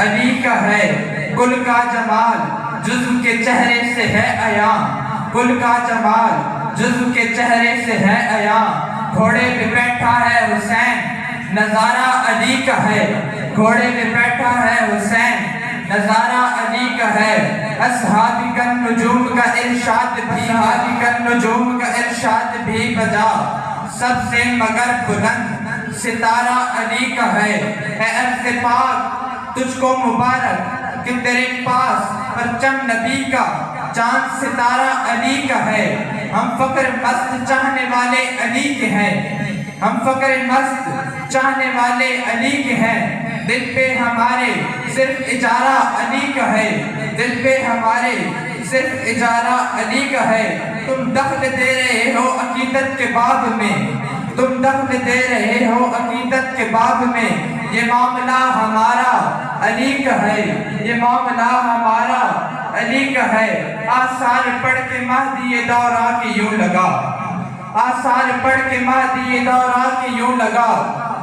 علی کا ہے کل کا جمال، جزو کے چہرے سے ہے عیاں، کل کا جمال جزو کے چہرے سے ہے عیاں، گھوڑے پہ بیٹھا ہے حسین نظارہ علی کا ہے، گھوڑے پہ بیٹھا ہے حسین نظارہ علی کا ہے، اصحاب کا نجوم کا ارشاد بھی، اصحاب کا نجوم کا ارشاد بھی بجا، سب سے مگر بلند ستارہ علی کا ہے، اے عرض پاک تجھ کو مبارک کہ تیرے پاس پرچم نبی کا چاند ستارہ علی کا ہے، ہم فقر مست چاہنے والے علی کے ہیں، ہم فقر مست چاہنے والے علی کے ہیں، دل پہ ہمارے صرف اجارہ علی کا ہے، دل پہ ہمارے صرف اجارہ علی کا ہے، تم دخل دے رہے ہو عقیدت کے باب میں، تم دخل دے رہے ہو عقیدت کے باب میں، یہ معاملہ ہمارا علی کا ہے، یہ معاملہ ہمارا علی کا ہے، آثار پڑھ کے مہدی دورہ کی یوں لگا، آثار پڑھ کے مہدی دورہ کی یوں لگا،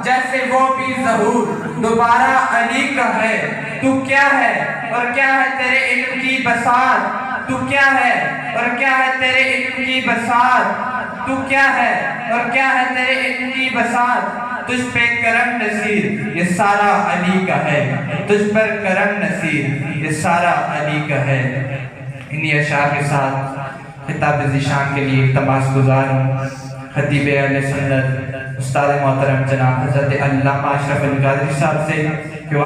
جیسے وہ بھی ظہور دوبارہ علی کا ہے، تو کیا ہے اور کیا ہے تیرے علم کی بساط، تو کیا ہے اور کیا ہے تیرے علم کی بساط، تو کیا ہے اور کیا ہے تیرے علم کی بساط، تجھ پہ کرم نصیر یہ سارا علی کا ہے، تجھ پر کرم نصیر یہ سارا علی کا ہے۔ انہی اشعار کے ساتھ خطاب ذیشان کے لیے التماس گزار ہوں خطیب اہل سنت استاد محترم جناب حضرت علامہ اشرف علی قادری صاحب سے